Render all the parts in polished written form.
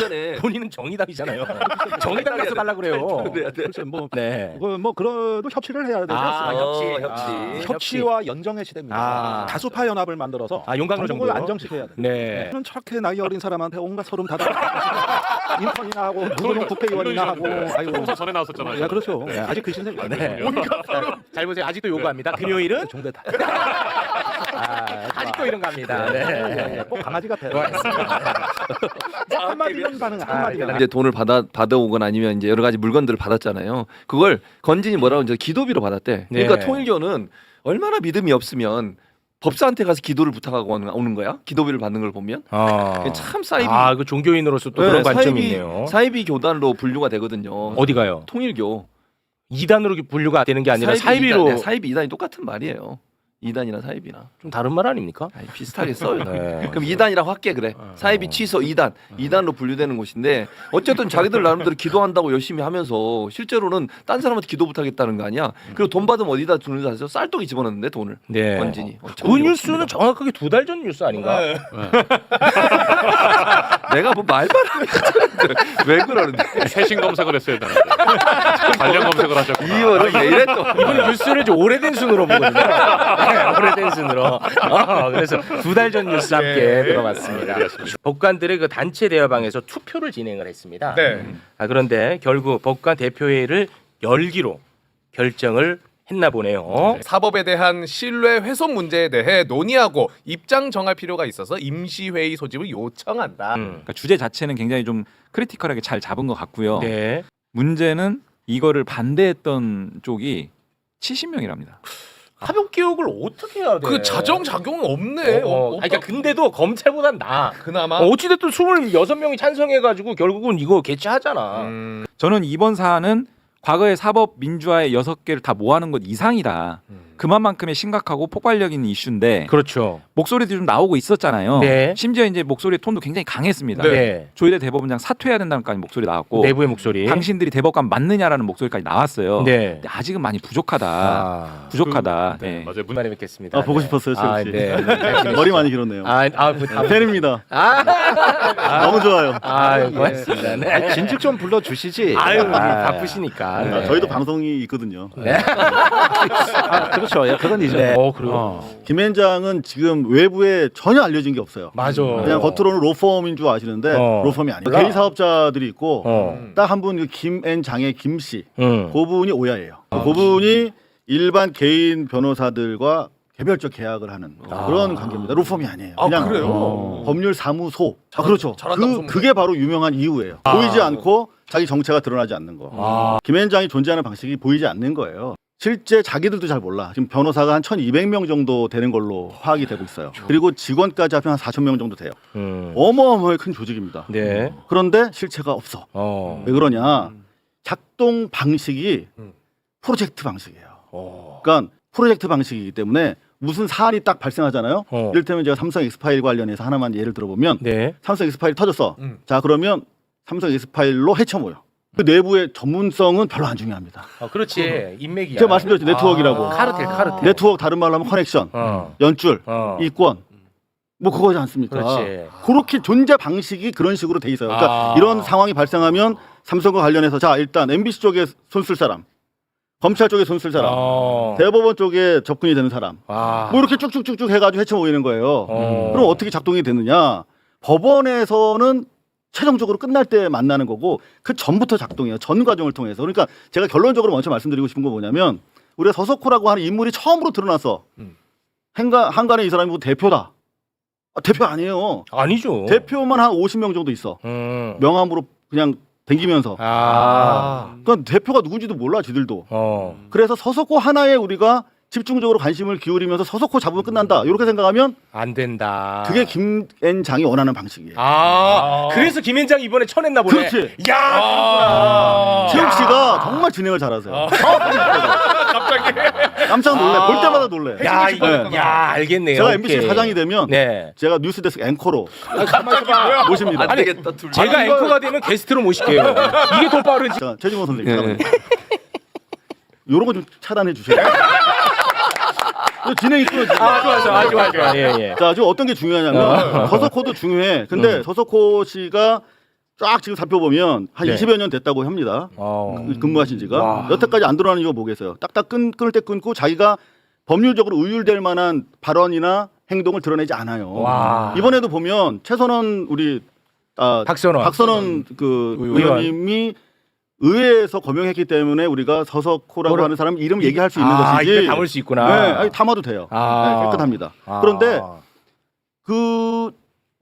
전에 본인은 정의당이잖아요. 정의당에서 갈라 그래요. 글쎄 뭐 네. 뭐 그래도 협치를 해야 되지 않습니까? 협치와 연정의 시대입니다. 아. 다수파 연합을 만들어서 용광로 전국을 정도요? 안정시켜야 돼. 네. 저는 저렇게 나이 어린 사람한테 온갖 소름 닫아 인턴이나 하고 누구는 국회의원이나 하고 아이고 평소 전에 나왔었잖아요. 야 그렇죠. 아직 그 신세가 네. 잘 보세요. 아직도 요구합니다. 금요일은 종대다. 아직도 이런 겁니다. 네. 꼭 강아지 같아요. 한마디는 반응 한마디는. 이제 돈을 받아오거나 아니면 이제 여러 가지 물건들을 받았잖아요. 그걸 건진이 뭐라고 이제 기도비로 받았대. 그러니까 네. 통일교는 얼마나 믿음이 없으면 법사한테 가서 기도를 부탁하고 오는 거야? 기도비를 받는 걸 보면 참 사이비. 그 종교인으로서 또 그런 관점이 있네요. 사이비 교단으로 분류가 되거든요. 어디가요? 통일교. 2단으로 분류가 되는 게 아니라 사이비로. 사이비 2단이 똑같은 말이에요. 2단이나 사이비나 좀 다른 말 아닙니까? 아니, 비슷하게 써요. 네. 그럼 2단이랑 확계 그래. 사이비 취소 2단. 2단으로 분류되는 곳인데 어쨌든 자기들 나름대로 기도한다고 열심히 하면서 실제로는 딴 사람한테 기도 부탁했다는 거 아니야. 그리고 돈 받으면 어디다 주는지 아세요? 쌀떡이 집어넣는데 돈을. 네. 건진이. 그 뉴스는 정확하게 2달 전 뉴스 아닌가? 내가 뭐 말만 왜 그러는데? 최신 검색을 했어야 되는데 관련 검색을 하셨구나. 2월은 왜 이래 또? 이분은 뉴스를 좀 오래된 순으로 보거든요. 네, 오래된 순으로. 그래서 2달 전 뉴스 함께 들어봤습니다. 법관들의 그 단체 대화방에서 투표를 진행을 했습니다. 네. 그런데 결국 법관 대표회의를 열기로 결정을 했나 보네요. 사법에 대한 신뢰 훼손 문제에 대해 논의하고 입장 정할 필요가 있어서 임시회의 소집을 요청한다. 그러니까 주제 자체는 굉장히 좀 크리티컬하게 잘 잡은 것 같고요. 네. 문제는 이거를 반대했던 쪽이 70명이랍니다. 합역 기억을 어떻게 해야 돼? 그 자정 작용은 없네. 그러니까 근데도 검찰보단 나아. 그나마. 어찌됐든 26명이 찬성해가지고 결국은 이거 개최하잖아. 저는 이번 사안은 과거의 사법 민주화의 6개를 다 모아놓은 것 이상이다. 그만큼의 심각하고 폭발력 있는 이슈인데 그렇죠. 목소리도 좀 나오고 있었잖아요. 네. 심지어 이제 목소리의 톤도 굉장히 강했습니다. 네. 조희대 대법원장 사퇴해야 된다는까지 목소리 나왔고 내부의 목소리. 당신들이 대법관 맞느냐라는 목소리까지 나왔어요. 네. 근데 아직은 많이 부족하다. 부족하다. 네, 네. 맞아요. 많이 뵙겠습니다. 보고 싶었어요, 최욱 씨. 네. 머리 많이 길었네요. 팬입니다. 너무 좋아요. 고맙습니다. 네. 진즉 좀 불러주시지. 바쁘시니까. 저희도 방송이 있거든요. 그렇죠. 그건 이제. 그래요. 김앤장은 지금 외부에 전혀 알려진 게 없어요. 맞아. 그냥 겉으로는 로펌인 줄 아시는데 로펌이 아니에요. 개인 사업자들이 있고 딱 한 분 김앤장의 김씨 그분이 오야예요. 그분이 일반 개인 변호사들과 개별적 계약을 하는 그런 관계입니다. 로펌이 아니에요. 그냥 그래요? 법률 사무소. 그렇죠. 잘한다고 소문이 그게 바로 유명한 이유예요. 보이지 않고 자기 정체가 드러나지 않는 거. 김앤장이 존재하는 방식이 보이지 않는 거예요. 실제 자기들도 잘 몰라. 지금 변호사가 한 1,200명 정도 되는 걸로 파악이 되고 있어요. 그리고 직원까지 합하면 한 4,000명 정도 돼요. 어마어마하게 큰 조직입니다. 네. 그런데 실체가 없어. 왜 그러냐? 작동 방식이 프로젝트 방식이에요. 그러니까 프로젝트 방식이기 때문에 무슨 사안이 딱 발생하잖아요. 이를테면 제가 삼성 엑스파일 관련해서 하나만 예를 들어보면 네. 삼성 엑스파일이 터졌어. 자 그러면 삼성 엑스파일로 해쳐모여. 그 내부의 전문성은 별로 안 중요합니다. 그렇지. 인맥이야. 제가 말씀드렸죠. 네트워크라고. 카르텔. 네트워크 다른 말로 하면 커넥션, 연줄, 이권. 뭐 그거지 않습니까? 그렇지. 그렇게 존재 방식이 그런 식으로 돼 있어요. 그러니까 이런 상황이 발생하면 삼성과 관련해서 자 일단 MBC 쪽에 손쓸 사람, 검찰 쪽에 손쓸 사람, 대법원 쪽에 접근이 되는 사람, 뭐 이렇게 쭉쭉쭉쭉 해가지고 헤쳐모이는 거예요. 그럼 어떻게 작동이 되느냐? 법원에서는 최종적으로 끝날 때 만나는 거고 그 전부터 작동해요. 전 과정을 통해서. 그러니까 제가 결론적으로 먼저 말씀드리고 싶은 거 뭐냐면 우리가 서석호라고 하는 인물이 처음으로 드러났어. 한간에 이 사람이 뭐 대표다. 대표 아니에요. 아니죠. 대표만 한 50명 정도 있어. 명함으로 그냥 댕기면서. 그러니까 대표가 누군지도 몰라 지들도. 그래서 서석호 하나에 우리가 집중적으로 관심을 기울이면서 서석호 잡으면 끝난다. 이렇게 생각하면 안 된다. 그게 김앤장이 원하는 방식이에요. 그래서 김앤장 이번에 쳐냈나 보네. 그렇지. 야. 최욱 씨가 정말 진행을 잘하세요. 갑자기 깜짝 놀래. 볼 때마다 놀래. 야, 알겠네요. 제가 MBC 사장이 되면 네. 제가 뉴스데스크 앵커로 모십니다. 안 되겠다 둘. 제가 앵커가 되면 게스트로 모실게요. 이게 더 빠르지. 자, 최진호 선생님. 요런 거 좀 차단해 주세요. 진행이 끊어지죠. 좋아. 예. 자, 지금 어떤 게 중요하냐면 서석호도 중요해. 근데 서석호 씨가 쫙 지금 살펴보면 한 네. 20여 년 됐다고 합니다. 근무하신 지가. 여태까지 안 드러나는 이유가 뭐겠어요? 딱딱 끊을 때 끊고 자기가 법률적으로 의율될 만한 발언이나 행동을 드러내지 않아요. 와. 이번에도 보면 최선원 우리 박선원 그 의원님이 의회에서 거명했기 때문에 우리가 서석호라고 하는 사람 이름 얘기할 수 있는 것이지. 이게 담을 수 있구나. 네, 아니, 담아도 돼요. 네, 깨끗합니다. 그런데 그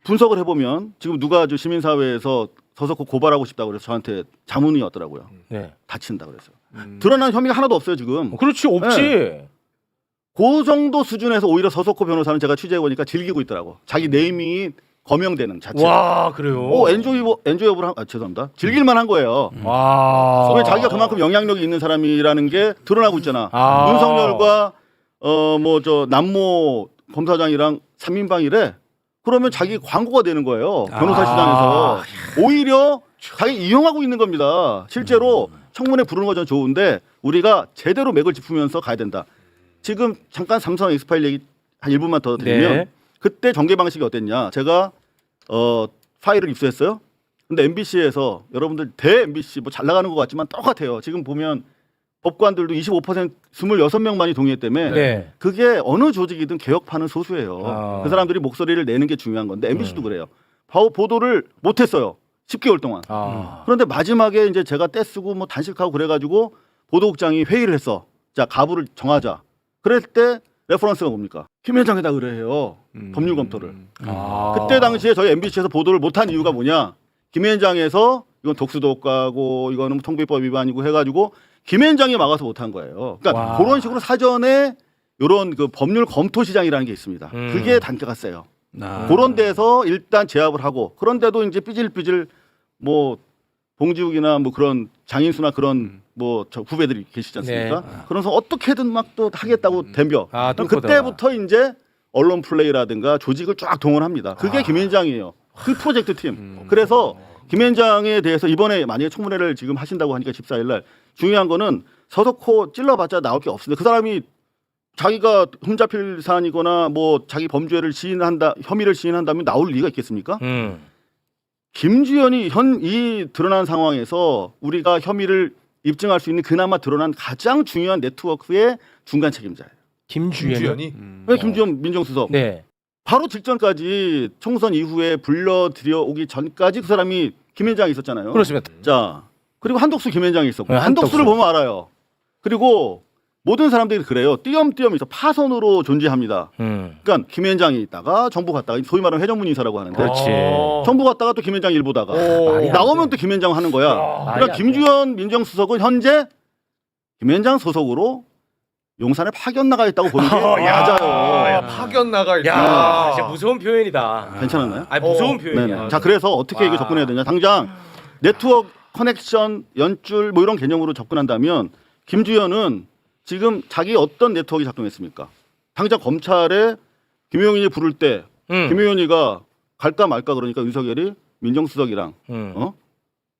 분석을 해보면 지금 누가 저 시민사회에서 서석호 고발하고 싶다고 그래서 저한테 자문이 왔더라고요. 네. 다친다 그래서. 드러난 혐의가 하나도 없어요 지금. 그렇지 없지. 그 정도 수준에서 오히려 서석호 변호사는 제가 취재해 보니까 즐기고 있더라고. 자기 네이밍이 거명되는 자체. 와 그래요. 엔조이업을 죄송합니다. 즐길만한 거예요. 와. 왜 자기가 그만큼 영향력이 있는 사람이라는 게 드러나고 있잖아. 아. 윤석열과 뭐 저 남모 검사장이랑 3인방이래. 그러면 자기 광고가 되는 거예요. 변호사 시장에서. 오히려 자기 이용하고 있는 겁니다. 실제로 청문회 부르는 거 전 좋은데 우리가 제대로 맥을 짚으면서 가야 된다. 지금 잠깐 삼성 엑스파일 얘기 한 1분만 더 드리면 네. 그때 전개 방식이 어땠냐. 제가 파일을 입수했어요. 근데 MBC에서 여러분들 대 MBC 뭐 잘 나가는 것 같지만 똑같아요. 지금 보면 법관들도 25% 26명만이 동의했다며 네. 그게 어느 조직이든 개혁파는 소수예요. 아. 그 사람들이 목소리를 내는 게 중요한 건데 MBC도 그래요. 보도를 못했어요. 10개월 동안. 그런데 마지막에 이제 제가 떼쓰고 뭐 단식하고 그래가지고 보도국장이 회의를 했어. 자 가부를 정하자. 그럴 때 레퍼런스가 뭡니까? 김현장에다 의뢰해요. 법률 검토를. 그때 당시에 저희 MBC에서 보도를 못한 이유가 뭐냐? 김현장에서 이건 독수독가고 이거는 통비법 위반이고 해가지고 김현장이 막아서 못한 거예요. 그러니까 와. 그런 식으로 사전에 이런 그 법률 검토 시장이라는 게 있습니다. 그게 단가가 세요. 그런 데서 일단 제압을 하고 그런데도 이제 삐질삐질 뭐 봉지욱이나 뭐 그런 장인수나 그런 뭐 저 후배들이 계시지 않습니까? 그래서 어떻게든 막 또 하겠다고 덤벼. 그럼 그때부터 이제 언론 플레이라든가 조직을 쫙 동원합니다. 그게 김현장이에요. 그 프로젝트 팀. 그래서 김현장에 대해서 이번에 만약에 청문회를 지금 하신다고 하니까 14일 날 중요한 거는 서석호 찔러봤자 나올 게 없습니다. 그 사람이 자기가 흠잡힐 사안이거나 뭐 자기 범죄를 혐의를 시인한다면 나올 리가 있겠습니까? 김주현이 이 드러난 상황에서 우리가 혐의를 입증할 수 있는 그나마 드러난 가장 중요한 네트워크의 중간 책임자예요. 김주현이 왜 김주현 민정수석? 네. 바로 직전까지 총선 이후에 불러들여오기 전까지 그 사람이 김현장이 있었잖아요. 그렇습니다. 자 그리고 한독수 김현장이 있었고 네, 한독수를 한독수. 보면 알아요. 그리고 모든 사람들이 그래요. 띄엄띄엄 있어 파선으로 존재합니다. 그러니까 김현장이 있다가 정부 갔다가 소위 말하는 회전문 인사라고 하는데 그렇지. 정부 갔다가 또 김현장 일 보다가 말이 안 나오면 또 김현장 하는 거야. 말이 그러니까 안 김주현 민정수석은 현재 김현장 소속으로 용산에 파견 나가 있다고 보는 게 맞아요. 파견 나가 있다. 야, 진짜 무서운 표현이다. 괜찮았나요? 아니 무서운 표현이야. 네네. 자 그래서 어떻게 이거 접근해야 되냐? 당장 네트워크 커넥션 연줄 뭐 이런 개념으로 접근한다면 김주현은 지금 자기 어떤 네트워크가 작동했습니까? 당장 검찰에 김용인이 부를 때 김용인이가 갈까 말까 그러니까 윤석열이 민정수석이랑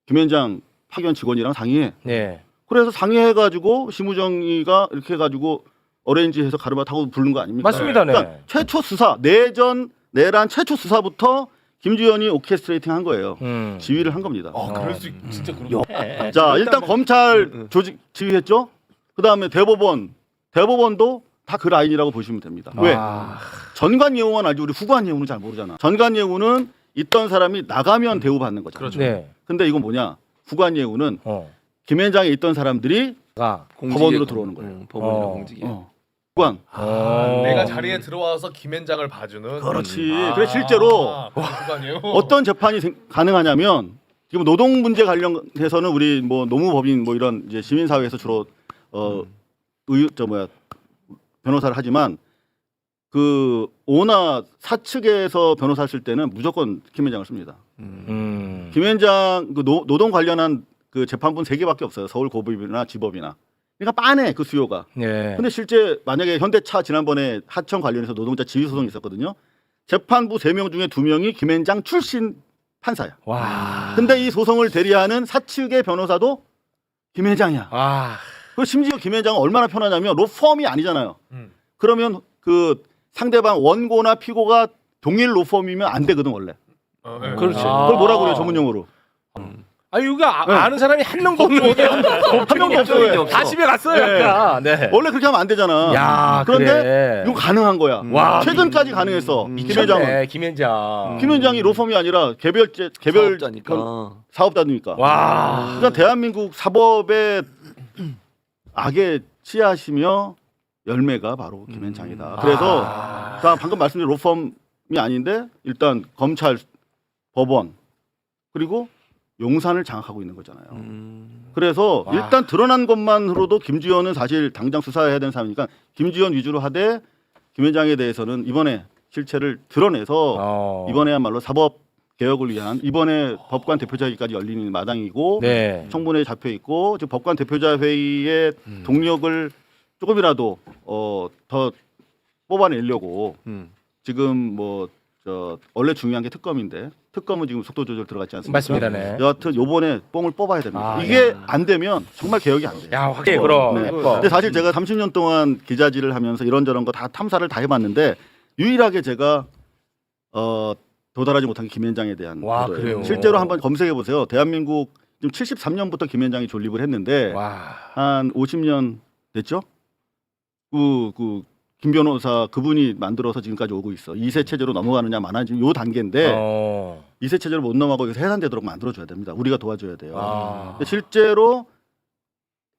김현장 파견 직원이랑 상의해. 네. 그래서 상의해가지고 심우정이가 이렇게 해가지고 어레인지해서 가르마 타고 부른 거 아닙니까? 맞습니다. 네. 그러니까 최초 수사 내란 최초 수사부터 김주현이 오케스트레이팅 한 거예요. 지휘를 한 겁니다. 그럴 수 진짜 그런. 자 일단 검찰 조직 지휘했죠. 그 다음에 대법원도 다 그 라인이라고 보시면 됩니다. 왜? 전관 예우만 알지 우리 후관 예우는 잘 모르잖아. 전관 예우는 있던 사람이 나가면 대우받는 거잖아. 그렇죠. 네. 근데 이건 뭐냐? 후관 예우는 김현장에 있던 사람들이 법원으로 들어오는 거예요. 법원이나 공직이. 후관. 내가 자리에 들어와서 김현장을 봐주는. 그렇지. 그래 실제로 그거아니에요? 어떤 재판이 가능하냐면 지금 노동 문제 관련해서는 우리 뭐 노무법인 뭐 이런 이제 시민사회에서 주로 변호사를 하지만 그 오나 사측에서 변호사 쓸 때는 무조건 김현장을 씁니다. 김현장 그 노동 관련한 그 재판분 3개밖에 없어요. 서울 고법이나 지법이나. 그러니까 빠네 그 수요가. 네. 근데 실제 만약에 현대차 지난번에 하청 관련해서 노동자 지위 소송이 있었거든요. 재판부 3명 중에 2명이 김현장 출신 판사야. 와. 근데 이 소송을 대리하는 사측의 변호사도 김현장이야. 그리고 심지어 김현장은 얼마나 편하냐면 로펌이 아니잖아요. 그러면 그 상대방 원고나 피고가 동일 로펌이면 안 되거든 원래. 네. 그렇지. 그걸 뭐라고 그래요 전문용어로? 아 여기 아는 사람이 한 명도 없는데 한 명도 없어요. 다 집에 갔어요. 약간. 네. 원래 그렇게 하면 안 되잖아. 야, 그런데 그래. 이거 가능한 거야. 와, 최근까지 가능했어. 김현장은. 김현장. 김현장이 로펌이 아니라 개별 사업자니까. 사업자니까. 와. 그러니까 대한민국 사법의 악에 취하시며 열매가 바로 김현장이다. 그래서 방금 말씀드린 로펌이 아닌데 일단 검찰, 법원 그리고 용산을 장악하고 있는 거잖아요. 그래서 와. 일단 드러난 것만으로도 김주현은 사실 당장 수사해야 되는 사람이니까 김주현 위주로 하되 김현장에 대해서는 이번에 실체를 드러내서 이번에야말로 사법 개혁을 위한 이번에 법관 대표자회의까지 열리는 마당이고 네. 청문회에 잡혀 있고 지금 법관 대표자 회의의 동력을 조금이라도 더 뽑아내려고 지금 뭐 원래 중요한 게 특검인데 특검은 지금 속도 조절 들어갔지 않습니까? 맞습니다. 네. 여하튼 요번에 뽕을 뽑아야 됩니다. 아, 이게 안 되면 정말 개혁이 안 돼요. 야, 확실히 그럼. 네. 근데 사실 제가 30년 동안 기자질을 하면서 이런저런 거 다 탐사를 다 해봤는데 유일하게 제가 도달하지 못한 게 김현장에 대한 와, 보도예요. 그래요? 실제로 한번 검색해 보세요. 대한민국 지금 73년부터 김현장이 존립을 했는데 와. 한 50년 됐죠? 그 김 변호사 그분이 만들어서 지금까지 오고 있어. 2세 체제로 넘어가느냐 마느냐 지금 요 단계인데 2세 체제로 못 넘어가고 여기서 해산되도록 만들어줘야 됩니다. 우리가 도와줘야 돼요. 근데 실제로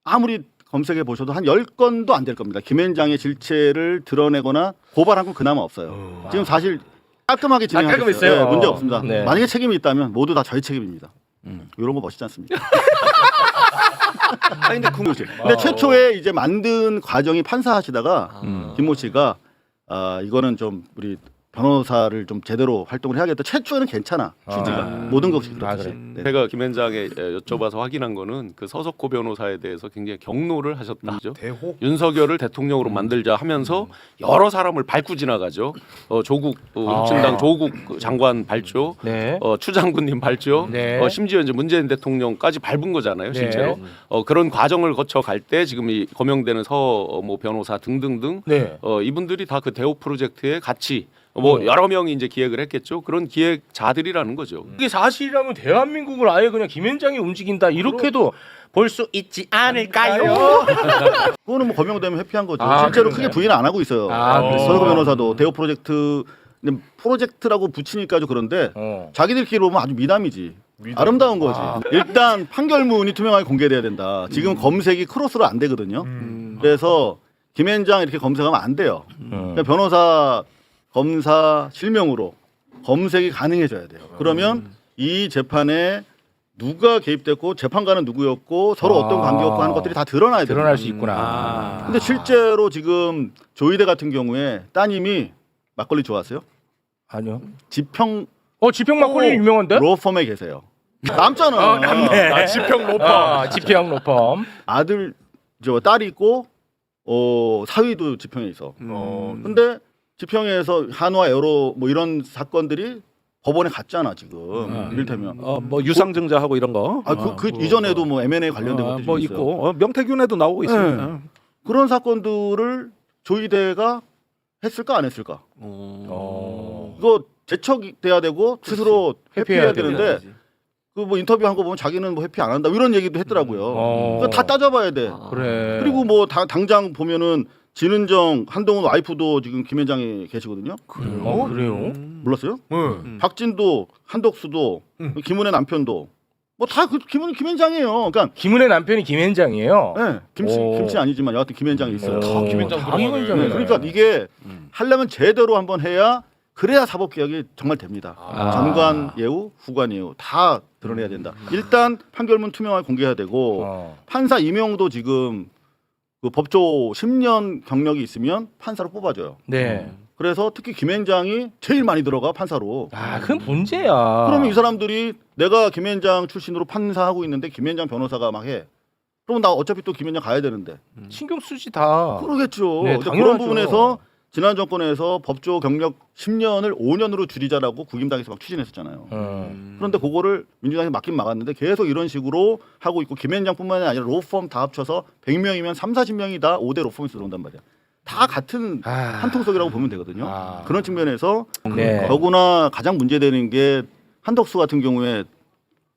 아무리 검색해 보셔도 한 10건도 안 될 겁니다. 김현장의 실체를 드러내거나 고발한 건 그나마 없어요. 지금 사실 깔끔하게 진행하고 깔끔했어요. 네, 문제 없습니다. 네. 만약에 책임이 있다면 모두 다 저희 책임입니다. 이런 거 멋있지 않습니까? 아니 근데 근데 최초에 이제 만든 과정이 판사하시다가 김모 씨가 이거는 좀 우리 변호사를 좀 제대로 활동을 해야겠다. 최초에는 괜찮아. 취지가 모든 것이 그렇듯이. 그래. 네. 제가 김현장에 여쭤봐서 확인한 거는 그 서석호 변호사에 대해서 굉장히 경로를 하셨다죠. 대호. 윤석열을 대통령으로 만들자 하면서 여러 사람을 밟고 지나가죠. 조국 혁신당 조국 장관 밟죠. 네. 추 장군님 밟죠. 네. 심지어 이제 문재인 대통령까지 밟은 거잖아요, 네. 실제로. 그런 과정을 거쳐 갈 때 지금 이 거명되는 뭐 변호사 등등등 네. 이분들이 다 그 대호 프로젝트에 같이 뭐 여러 명이 이제 기획을 했겠죠. 그런 기획자들이라는 거죠. 이게 사실이라면 대한민국을 아예 그냥 김현장이 움직인다 이렇게도 볼 수 있지 않을까요? 그거는 뭐 거명되면 회피한 거죠. 아, 실제로 그러네. 크게 부인 안 하고 있어요. 그랬어요? 서석호 변호사도 대호 프로젝트 근데 프로젝트라고 붙이니까 좀 그런데 자기들끼리 보면 아주 미담이지. 아름다운 거지. 일단 판결문이 투명하게 공개돼야 된다. 지금 검색이 크로스로 안 되거든요. 그래서 김현장 이렇게 검색하면 안 돼요. 그러니까 변호사, 검사 실명으로 검색이 가능해져야 돼요. 그러면 이 재판에 누가 개입됐고 재판관은 누구였고 서로 어떤 관계였고 하는 것들이 다 드러나야 돼요. 드러날 수 있구나. 근데 실제로 지금 조이대 같은 경우에 따님이 막걸리 좋아하세요? 아니요. 지평 지평 막걸리 유명한데? 로펌에 계세요. 남잖아. 남네. 지평 로펌. 지평 로펌. 아들 딸이 있고 사위도 지평에 있어. 근데 지평에서 한화 에어로 뭐 이런 사건들이 법원에 갔잖아 지금. 이를테면 뭐 유상증자하고 이런 거. 그 이전에도 뭐 M&A 관련된 것도 뭐 있어요. 있고 명태균에도 나오고 있어요. 네. 그런 사건들을 조이대가 했을까 안 했을까? 이거 제척돼야 되고 스스로 회피해야 되는데 그 뭐 인터뷰한 거 보면 자기는 뭐 회피 안 한다 이런 얘기도 했더라고요. 그거 다 따져봐야 돼. 그래. 그리고 뭐 당장 보면은 진은정 한동훈 와이프도 지금 김현장에 계시거든요. 그래요? 몰랐어요? 박진도 한덕수도 김은혜 남편도 뭐 다 그 김현장이에요. 그러니까 김은혜 남편이 김현장이에요. 네, 김씨 아니지만 여하튼 김현장이 있어요. 김현장 다 김현장이네. 그러니까 이게 하려면 제대로 한번 해야 그래야 사법개혁이 정말 됩니다. 전관 예우, 후관 예우 다 드러내야 된다. 일단 판결문 투명하게 공개해야 되고 판사 임용도 지금 그 법조 10년 경력이 있으면 판사로 뽑아줘요. 네. 그래서 특히 김현장이 제일 많이 들어가 판사로. 그건 문제야. 그러면 이 사람들이 내가 김현장 출신으로 판사하고 있는데 김현장 변호사가 막 해. 그러면 나 어차피 또 김현장 가야 되는데. 신경 쓰지 다. 그러겠죠. 네, 근데 그런 당연하죠. 부분에서 지난 정권에서 법조 경력 10년을 5년으로 줄이자라고 국임당에서 막 추진했었잖아요. 그런데 그거를 민주당이 막긴 막았는데 계속 이런 식으로 하고 있고 김현장뿐만이 아니라 로펌 다 합쳐서 100명이면 30-40명이 다 5대 로펌에서 들어온단 말이야. 다 같은 한 통속이라고 보면 되거든요. 그런 측면에서 네. 더구나 가장 문제되는 게 한덕수 같은 경우에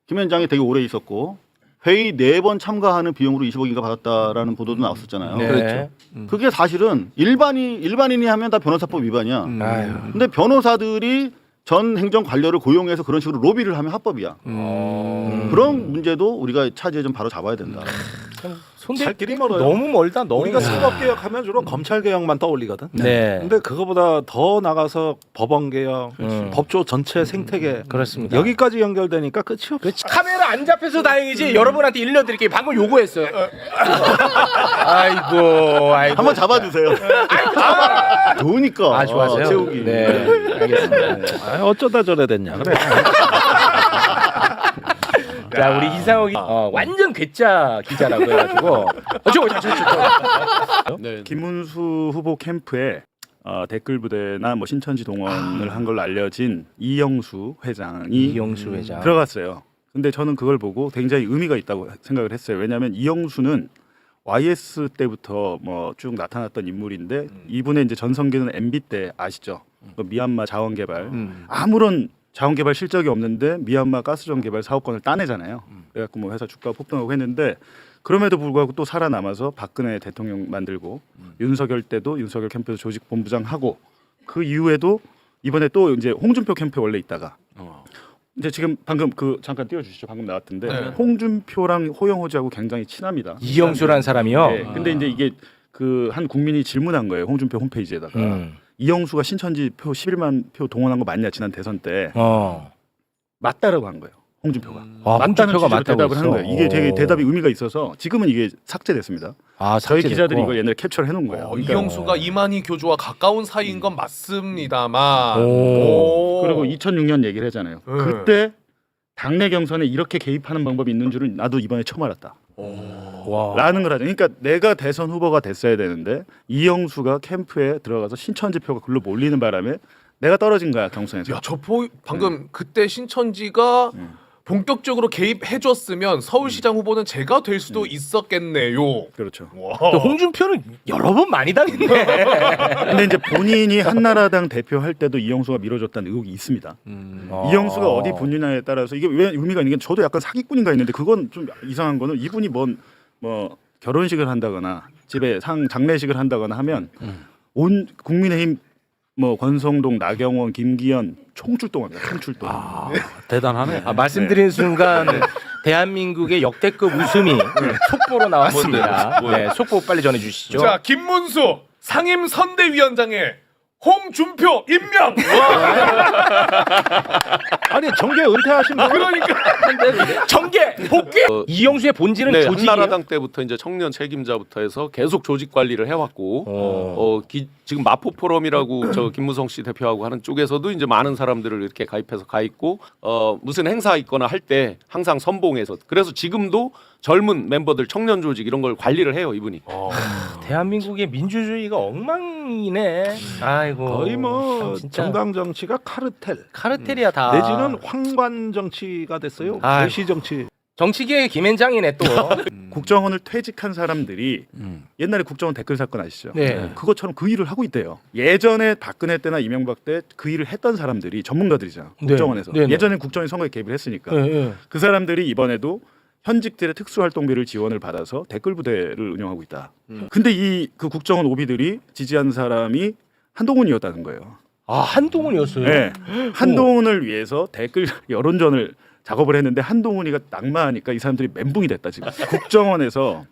김현장에 되게 오래 있었고 회의 4번 참가하는 비용으로 20억인가 받았다라는 보도도 나왔었잖아요. 네. 그랬죠. 그게 사실은 일반인이 하면 다 변호사법 위반이야. 아유. 근데 변호사들이 전 행정 관료를 고용해서 그런 식으로 로비를 하면 합법이야. 그런 문제도 우리가 차지해 좀 바로 잡아야 된다. 손댈 길이 길이 멀어요. 너무 멀다. 너무. 우리가 사법개혁하면 주로 검찰개혁만 떠올리거든. 네. 근데 그거보다 더 나가서 법원개혁, 법조 전체 생태계 그렇습니다. 여기까지 연결되니까 끝이 없어. 그렇지. 카메라 안 잡혀서 다행이지. 여러분한테 일러드릴게요. 방금 요구했어요. 아이고. 한번 잡아주세요. 좋으니까. 아, 좋아하세요? 채우기. 네. 알겠습니다. 아, 어쩌다 저래 됐냐 그래. 자, 우리 이상욱이 완전 괴짜 기자라고 해가지고. 네. 김문수 후보 캠프에 댓글 부대나 뭐 신천지 동원을 한 걸로 알려진 이영수 회장이 이영수 회장. 들어갔어요. 근데 저는 그걸 보고 굉장히 의미가 있다고 생각을 했어요. 왜냐하면 이영수는 YS 때부터 뭐 쭉 나타났던 인물인데 이분의 이제 전성기는 MB 때 아시죠? 그 미얀마 자원개발 아무런 자원개발 실적이 없는데 미얀마 가스전 개발 사업권을 따내잖아요. 그래갖고 뭐 회사 주가 폭등하고 했는데 그럼에도 불구하고 또 살아남아서 박근혜 대통령 만들고 윤석열 때도 윤석열 캠프에서 조직 본부장 하고 그 이후에도 이번에 또 이제 홍준표 캠프에 원래 있다가 이제 지금 방금 그 잠깐 띄워주시죠. 방금 나왔던데 네. 홍준표랑 호영호지하고 굉장히 친합니다. 이영수란 사람이요. 네. 근데 이제 이게 그 한 국민이 질문한 거예요. 홍준표 홈페이지에다가 이영수가 신천지 표 11만 표 동원한 거 맞냐 지난 대선 때 맞다라고 한 거예요. 홍준표가 맞다는 홍준표가 취지로 맞다고 대답을 한 했어. 거예요. 이게 되게 대답이 의미가 있어서 지금은 이게 삭제됐습니다. 아, 저희 삭제됐고. 기자들이 이걸 옛날에 캡처를 해놓은 거예요. 그러니까 이영수가 이만희 교주와 가까운 사이인 건 맞습니다만. 오. 그리고 2006년 얘기를 하잖아요. 그때 당내 경선에 이렇게 개입하는 방법이 있는 줄은 나도 이번에 처음 알았다. 와. 라는 걸 하죠. 그러니까 내가 대선 후보가 됐어야 되는데 이영수가 캠프에 들어가서 신천지 표가 글로 몰리는 바람에 내가 떨어진 거야 경선에서. 야, 방금 그때 신천지가 본격적으로 개입해줬으면 서울시장 후보는 제가 될 수도 있었겠네요. 그렇죠. 근데 홍준표는 여러 번 많이 당했네. 근데 이제 본인이 한나라당 대표할 때도 이영수가 밀어줬다는 의혹이 있습니다. 이영수가 어디 분이냐에 따라서 이게 왜 의미가 있는 게 저도 약간 사기꾼인가 했는데 그건 좀 이상한 거는 이분이 뭐 결혼식을 한다거나 집에 장례식을 한다거나 하면 온 국민의힘 뭐 권성동, 나경원, 김기현 총출동합니다. 총출동. 대단하네. 말씀드린 순간 대한민국의 역대급 웃음이 속보로 나왔습니다. 네, 속보 빨리 전해주시죠. 자, 김문수 상임 선대위원장에 홍준표 임명. 아니 정계 은퇴하신 분 그러니까 정계 복귀. 이영수의 본질은 네, 조직이에요. 한나라당 때부터 이제 청년 책임자부터 해서 계속 조직 관리를 해왔고 지금 마포 포럼이라고 저 김무성 씨 대표하고 하는 쪽에서도 이제 많은 사람들을 이렇게 가입해서 가 있고 무슨 행사 있거나 할 때 항상 선봉해서 그래서 지금도 젊은 멤버들 청년 조직 이런 걸 관리를 해요 이분이. 대한민국의 민주주의가 엉망이네. 아이고. 거의 뭐 참 진짜. 정당 정치가 카르텔이야 다. 내지는 황관 정치가 됐어요. 아유. 대시 정치. 정치계의 김앤장이네 또. 국정원을 퇴직한 사람들이 옛날에 국정원 댓글 사건 아시죠? 네. 그것처럼 그 일을 하고 있대요. 예전에 박근혜 때나 이명박 때 그 일을 했던 사람들이 전문가들이잖아. 국정원에서. 네, 네. 예전에 국정원이 선거에 개입을 했으니까. 네. 그 사람들이 이번에도 현직들의 특수활동비를 지원을 받아서 댓글 부대를 운영하고 있다. 근데 이 그 국정원 오비들이 지지한 사람이 한동훈이었다는 거예요. 아, 한동훈이었어요. 네. 한동훈을 위해서 댓글 여론전을 작업을 했는데 한동훈이가 낙마하니까 이 사람들이 멘붕이 됐다 지금. 국정원에서